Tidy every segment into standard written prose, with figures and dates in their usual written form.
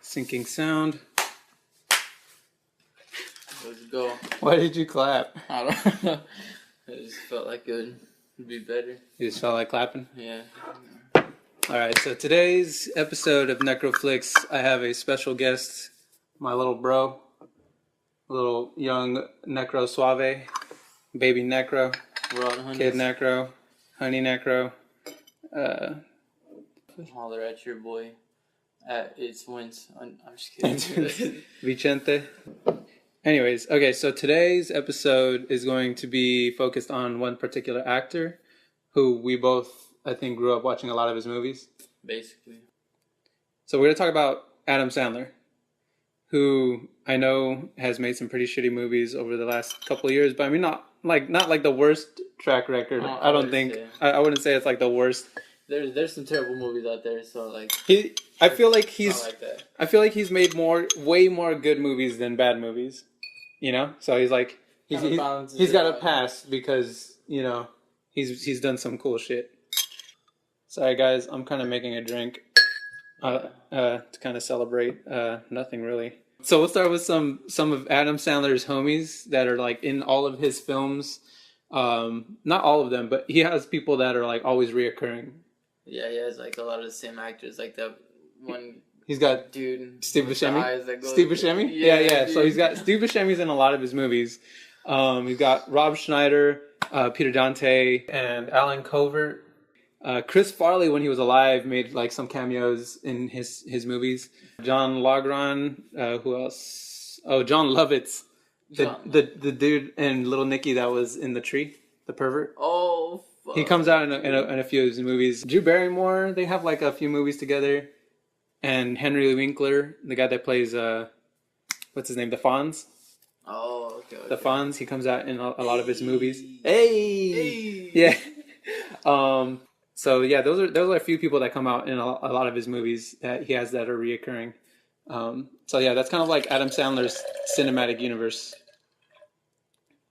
Syncing sound. Let's go. Why did you clap? I don't know. I just felt like it would be better. You just felt like clapping? Yeah. Alright, so today's episode of Nekro Flix, I have a special guest, my little bro, little young Nekro Suave, baby Nekro, We're all honeys. kid Nekro, honey Nekro. Holler at your boy. It's Wins. I'm just kidding. Vicente. Anyways, okay, so today's episode is going to be focused on one particular actor who we both, I think, grew up watching a lot of his movies. Basically. So we're going to talk about Adam Sandler, who I know has made some pretty shitty movies over the last couple of years, but I mean, not like the worst track record. I don't think, I wouldn't say it's like the worst. There's some terrible movies out there, so like I feel like he's like that. I feel like he's made way more good movies than bad movies. You know? So he's like he's got a pass because, you know, he's done some cool shit. Sorry guys, I'm kind of making a drink to kind of celebrate nothing really. So we'll start with some of Adam Sandler's homies that are like in all of his films. Not all of them, but he has people that are like always reoccurring. Yeah, he has like a lot of the same actors, like that one. He's got dude, Steve Buscemi. Steve Buscemi? Yeah. So he's got Steve Buscemi's in a lot of his movies. He's got Rob Schneider, Peter Dante, and Alan Covert. Chris Farley, when he was alive, made like some cameos in his movies. John Logron. Who else? Oh, John Lovitz. The dude in Little Nicky that was in the tree. The pervert. Oh, fuck. He comes out in a few of his movies. Drew Barrymore, they have like a few movies together. And Henry Winkler, the guy that plays, what's his name? The Fonz. Oh, okay. The Fonz, he comes out in a lot of his movies. Hey! Yeah. So yeah, those are a few people that come out in a lot of his movies that he has that are reoccurring. So yeah, that's kind of like Adam Sandler's cinematic universe.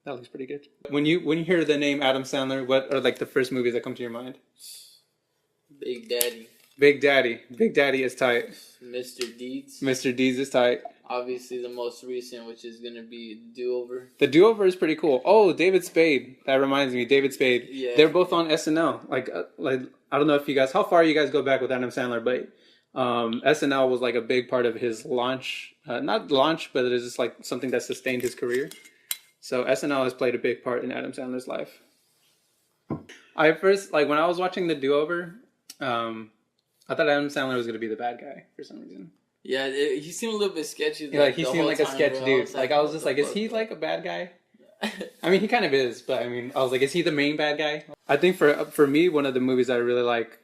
That looks pretty good. When you hear the name Adam Sandler, what are like the first movies that come to your mind? Big Daddy. Big Daddy is tight. Mr. Deeds. Mr. Deeds is tight. Obviously the most recent, which is going to be Do-Over. The Do-Over is pretty cool. Oh, David Spade. That reminds me. David Spade. Yeah. They're both on SNL. Like I don't know if you guys, how far you guys go back with Adam Sandler, but SNL was like a big part of his launch. Not launch, but it is just like something that sustained his career. So SNL has played a big part in Adam Sandler's life. I first, like when I was watching the Do-Over, I thought Adam Sandler was going to be the bad guy for some reason. Yeah, he seemed a little bit sketchy. Yeah, like he seemed like a sketch dude. Like I was just like, is he like a bad guy? I mean, he kind of is, but I mean, I was like, is he the main bad guy? I think for me, one of the movies I really like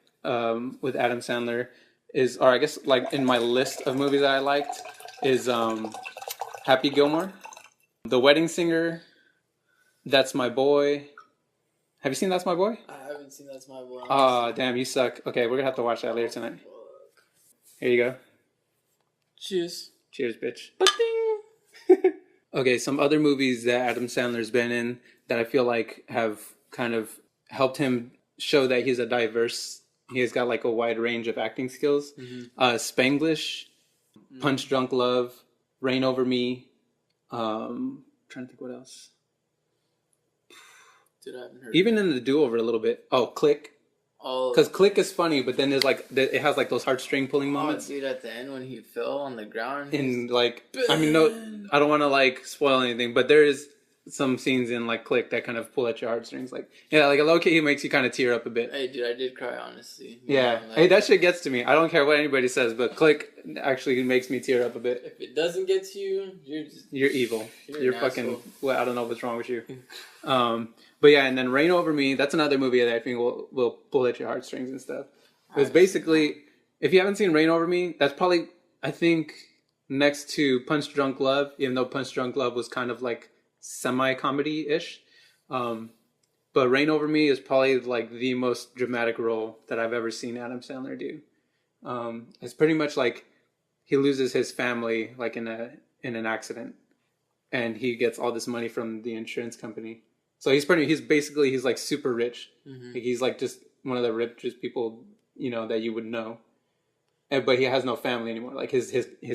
with Adam Sandler is, or I guess like in my list of movies that I liked is Happy Gilmore, The Wedding Singer, That's My Boy. Have you seen That's My Boy? I haven't seen That's My Boy. Oh, damn, you suck. Okay, we're going to have to watch that later tonight. Here you go. Cheers. Cheers, bitch. Okay, some other movies that Adam Sandler's been in that I feel like have kind of helped him show that he's he has got like a wide range of acting skills. Mm-hmm. Spanglish, Punch Drunk Love, Reign Over Me. Trying to think what else. Dude, I haven't heard even in the Do-Over a little bit. Oh, Click. Oh, because Click is funny, but then there's like it has like those heartstring pulling moments. Dude, at the end when he fell on the ground. And like, I mean, no, I don't want to like spoil anything, but there is some scenes in like Click that kind of pull at your heartstrings. Like, yeah, like a low key makes you kind of tear up a bit. Hey, dude, I did cry honestly. Yeah, like, hey, that shit gets to me. I don't care what anybody says, but Click actually makes me tear up a bit. If it doesn't get to you, you're evil. You're fucking. Well, I don't know what's wrong with you. But yeah, and then Reign Over Me, that's another movie that I think will pull at your heartstrings and stuff. Because basically, if you haven't seen Reign Over Me, that's probably, I think, next to Punch Drunk Love, even though Punch Drunk Love was kind of like semi-comedy-ish. But Reign Over Me is probably like the most dramatic role that I've ever seen Adam Sandler do. It's pretty much like he loses his family like in an accident. And he gets all this money from the insurance company. So he's like super rich. Mm-hmm. Like he's like just one of the richest people, you know, that you would know. but he has no family anymore. Like his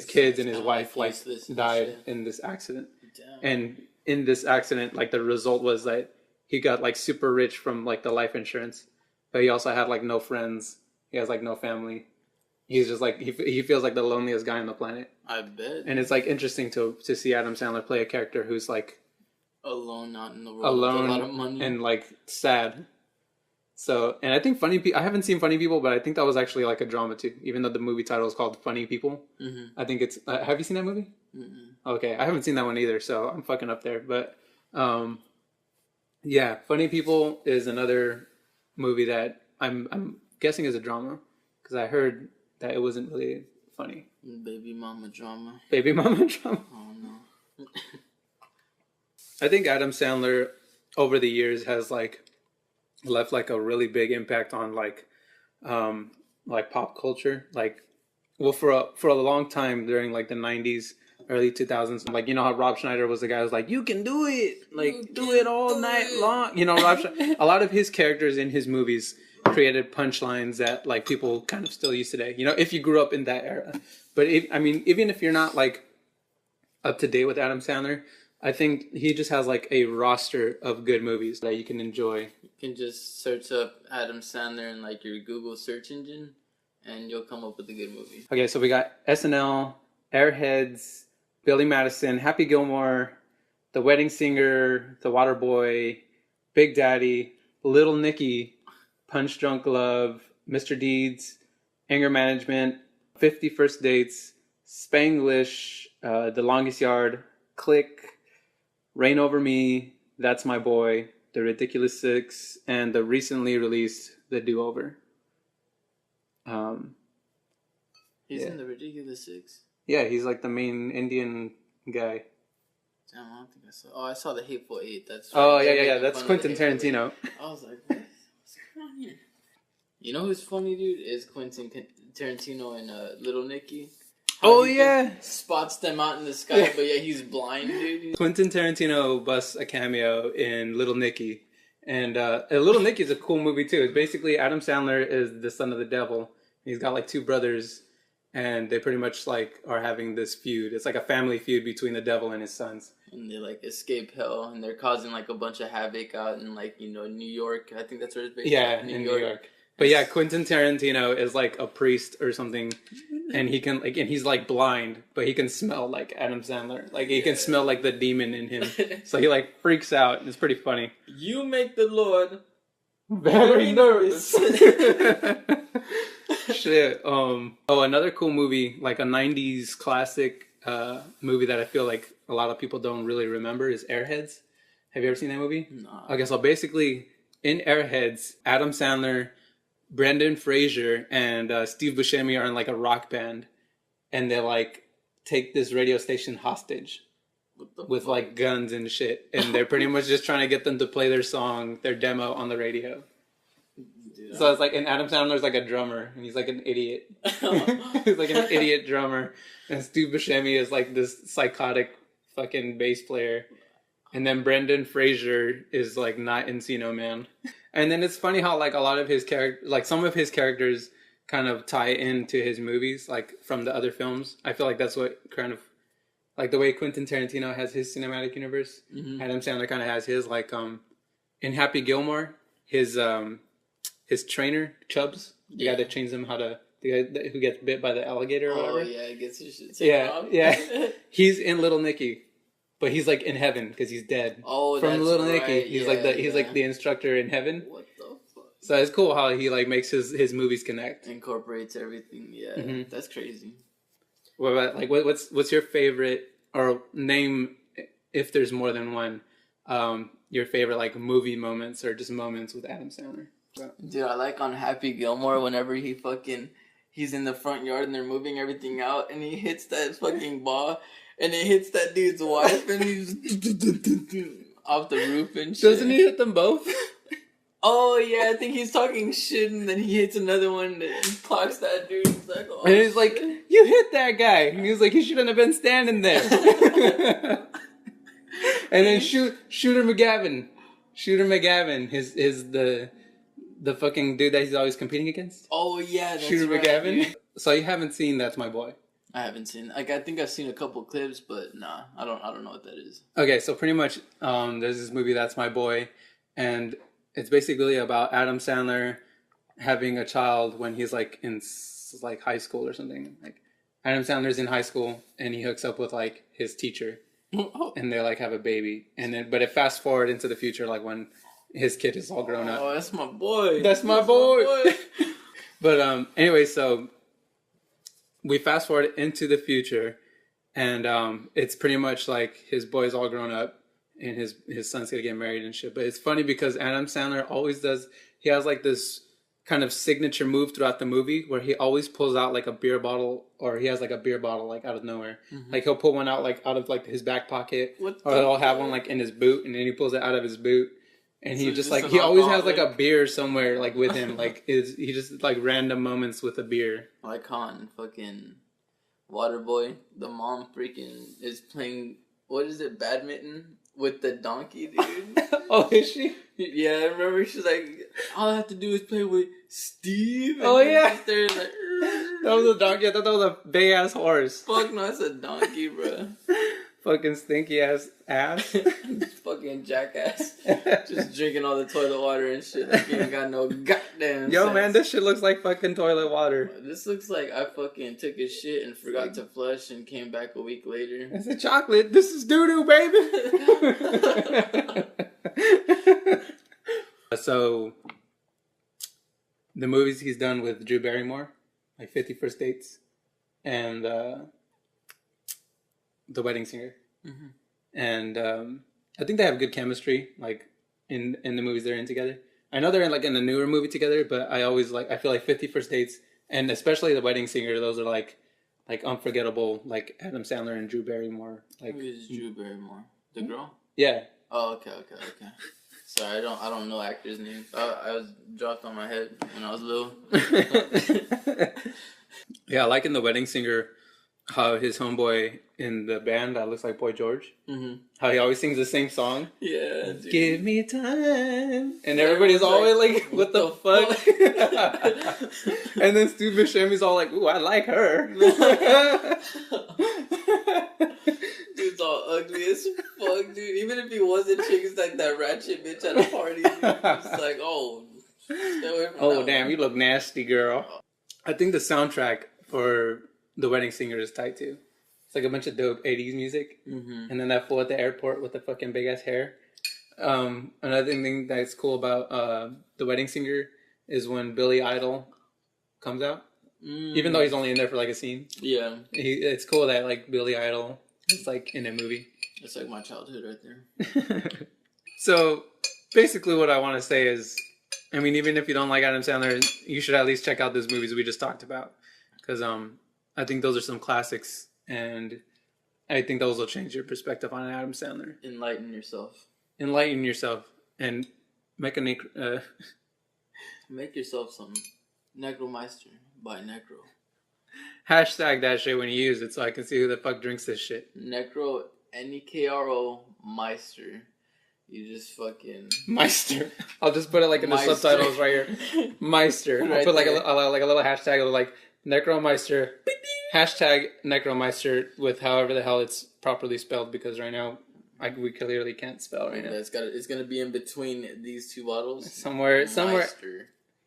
kids and his wife like died in this accident. Damn. And in this accident, like the result was that he got like super rich from like the life insurance, but he also had like no friends. He has like no family. He's just like he feels like the loneliest guy on the planet. I bet. And it's like interesting to see Adam Sandler play a character who's like alone, not in the world, alone, with a lot of money, and like sad. So, and I think I haven't seen Funny People, but I think that was actually like a drama too. Even though the movie title is called Funny People, I think it's. Have you seen that movie? Okay, I haven't seen that one either, so I'm fucking up there. But yeah, Funny People is another movie that I'm guessing is a drama because I heard that it wasn't really funny. Baby mama drama. Baby mama drama. Oh no. I think Adam Sandler over the years has like left like a really big impact on like pop culture. Like, well, for a long time during like the 90s, early 2000s, like, you know how Rob Schneider was the guy who was like, you can do it, like do it all night long. You know, a lot of his characters in his movies created punchlines that like people kind of still use today. You know, if you grew up in that era. But even if you're not like up to date with Adam Sandler, I think he just has like a roster of good movies that you can enjoy. You can just search up Adam Sandler in like your Google search engine, and you'll come up with a good movie. Okay, so we got SNL, Airheads, Billy Madison, Happy Gilmore, The Wedding Singer, The Waterboy, Big Daddy, Little Nicky, Punch Drunk Love, Mr. Deeds, Anger Management, 50 First Dates, Spanglish, The Longest Yard, Click, Reign Over Me, That's My Boy, The Ridiculous Six, and the recently released The Do-Over. He's in The Ridiculous Six? Yeah, he's like the main Indian guy. Damn, I don't think I saw. Oh, I saw The Hateful Eight. That's. Right. Oh yeah. That's Quentin Tarantino. I was like, what's going on here? You know who's funny, dude? Is Quentin Tarantino and Little Nicky. Oh yeah, spots them out in the sky, but yeah, he's blind, dude. Quentin Tarantino busts a cameo in Little Nicky, and Little Nicky is a cool movie too. It's basically Adam Sandler is the son of the devil. He's got like two brothers, and they pretty much like are having this feud. It's like a family feud between the devil and his sons. And they like escape hell, and they're causing like a bunch of havoc out in like New York. I think that's where it's based. Yeah, in New York. But yeah, Quentin Tarantino is like a priest or something, and he can and he's like blind, but he can smell like Adam Sandler. Like he can smell like the demon in him. So he like freaks out. It's pretty funny. You make the Lord very nervous. Shit. Oh, another cool movie, like a 90s classic movie that I feel like a lot of people don't really remember is Airheads. Have you ever seen that movie? No. Okay, so basically in Airheads, Adam Sandler, Brendan Fraser, and Steve Buscemi are in like a rock band, and they like take this radio station hostage with like guns and shit, and they're pretty much just trying to get them to play their song, their demo on the radio. Dude, so it's like, and Adam Sandler's like a drummer, and he's like an idiot. He's like an idiot drummer, and Steve Buscemi is like this psychotic fucking bass player. And then Brendan Fraser is like not Encino Man. And then it's funny how like a lot of his like some of his characters kind of tie into his movies, like from the other films. I feel like that's what kind of like the way Quentin Tarantino has his cinematic universe. Mm-hmm. Adam Sandler kind of has his like in Happy Gilmore, his trainer Chubbs, the guy that trains him the guy who gets bit by the alligator or whatever. Oh yeah, gets his shit taken off. Yeah. He's in Little Nicky. But he's like in heaven because he's dead. Oh, from that's Little right. Nicky. He's like the instructor in heaven. What the fuck? So it's cool how he like makes his movies connect. Incorporates everything. Yeah, mm-hmm. That's crazy. What about like what's your favorite or name if there's more than one? Your favorite like movie moments or just moments with Adam Sandler. Dude, I like on Happy Gilmore whenever he's in the front yard and they're moving everything out and he hits that fucking ball. And it hits that dude's wife, and he's off the roof and shit. Doesn't he hit them both? Oh, yeah, I think he's talking shit, and then he hits another one that clocks that dude. He's like, oh, and he's like, you hit that guy. And he's like, he shouldn't have been standing there. And then Shooter McGavin. Shooter McGavin is The fucking dude that he's always competing against. Oh yeah, that's Shooter right, McGavin. dude. So you haven't seen That's My Boy? I haven't seen. Like, I think I've seen a couple clips, but nah, I don't know what that is. Okay, so pretty much, there's this movie That's My Boy, and it's basically about Adam Sandler having a child when he's like in like high school or something. Like Adam Sandler's in high school and he hooks up with like his teacher, and they like have a baby, and then but it fast forward into the future, like when his kid is all grown up. Oh, that's my boy. That's my boy. But anyway, so we fast forward into the future, and it's pretty much like his boy's all grown up, and his son's gonna get married and shit. But it's funny because Adam Sandler always does. He has like this kind of signature move throughout the movie where he always pulls out like a beer bottle, or he has like a beer bottle like out of nowhere. Mm-hmm. Like he'll pull one out like out of like his back pocket, or he'll have one like in his boot, and then he pulls it out of his boot. And he just like he always has like a beer somewhere like with him, like he just like random moments with a beer. Like on fucking Waterboy, the mom freaking is playing, what is it, badminton with the donkey, dude. Oh, is she? Yeah, I remember she's like, all I have to do is play with Steve. And oh yeah, just there, like, that was a donkey. I thought that was a big ass horse. Fuck no, it's a donkey, bro. Fucking stinky ass. Fucking jackass. Just drinking all the toilet water and shit. Like you ain't got no goddamn Yo, sense. man, this shit looks like fucking toilet water. This looks like I fucking took a shit and forgot to flush and came back a week later. It's a chocolate. This is doo-doo, baby. So, the movies he's done with Drew Barrymore, like 50 First Dates, and The Wedding Singer. Mm-hmm. And I think they have good chemistry, like in the movies they're in together. I know they're in like in a newer movie together, but I feel like 50 First Dates and especially The Wedding Singer, those are like unforgettable, like Adam Sandler and Drew Barrymore. Like, who is Drew Barrymore? The girl? Yeah. Oh, okay. Sorry, I don't know actors' names. I was dropped on my head when I was little. Yeah, like in The Wedding Singer, how his homeboy in the band that looks like Boy George, mm-hmm. how he always sings the same song. Yeah, dude. Give me time. And everybody's always like, what the fuck? And then Stu Buscemi's all like, ooh, I like her. Dude's all ugly as fuck, dude. Even if he wasn't, chicks like that ratchet bitch at a party. Dude. It's like, oh, stay away from that damn, one. you look nasty, girl. I think the soundtrack for The Wedding Singer is tight too. It's like a bunch of dope 80s music. Mm-hmm. And then that fool at the airport with the fucking big ass hair. Another thing that's cool about The Wedding Singer is when Billy Idol comes out. Even though he's only in there for like a scene. Yeah. It's cool that like Billy Idol is like in a movie. It's like my childhood right there. So basically what I want to say is, I mean, even if you don't like Adam Sandler, you should at least check out those movies we just talked about. Because I think those are some classics, and I think those will change your perspective on Adam Sandler. Enlighten yourself, and make a make yourself some Nekromeister by Nekro. Hashtag that shit when you use it, so I can see who the fuck drinks this shit. Nekro, Nekro Meister. You just fucking Meister. I'll just put it like in the subtitles right here. Meister. I'll put like a little hashtag of like Nekromeister. Hashtag Nekromeister with however the hell it's properly spelled, because right now we clearly can't spell right now. It's gonna be in between these two bottles. Somewhere.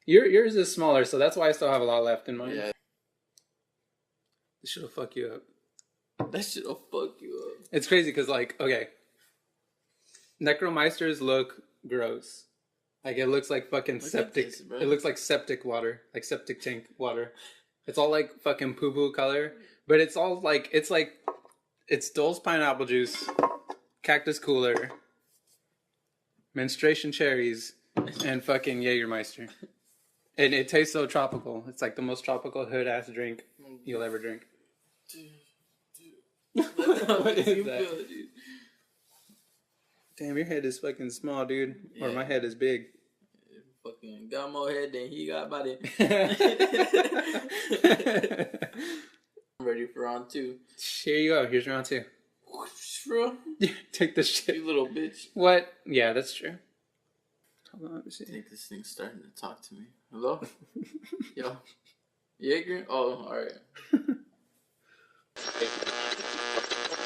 Yours is smaller, so that's why I still have a lot left in mine. Yeah. This shit'll fuck you up. It's crazy because like, okay, Nekromeisters look gross. Like it looks like fucking septic. It looks like septic water, like septic tank water. It's all like fucking poo-poo color, but it's all like it's Dole's pineapple juice, Cactus Cooler, menstruation cherries, and fucking Jägermeister. And it tastes so tropical. It's like the most tropical hood ass drink you'll ever drink. Dude. What is that? Dude? Damn, your head is fucking small, dude. Yeah. Or my head is big. Fucking got more head than he got body. I'm ready for round 2. Here you go. Here's round 2. Bro. Take the shit. You little bitch. What? Yeah, that's true. Hold on, let me I see. think this thing's starting to talk to me. Hello? Yo. Jaeger? Oh, alright.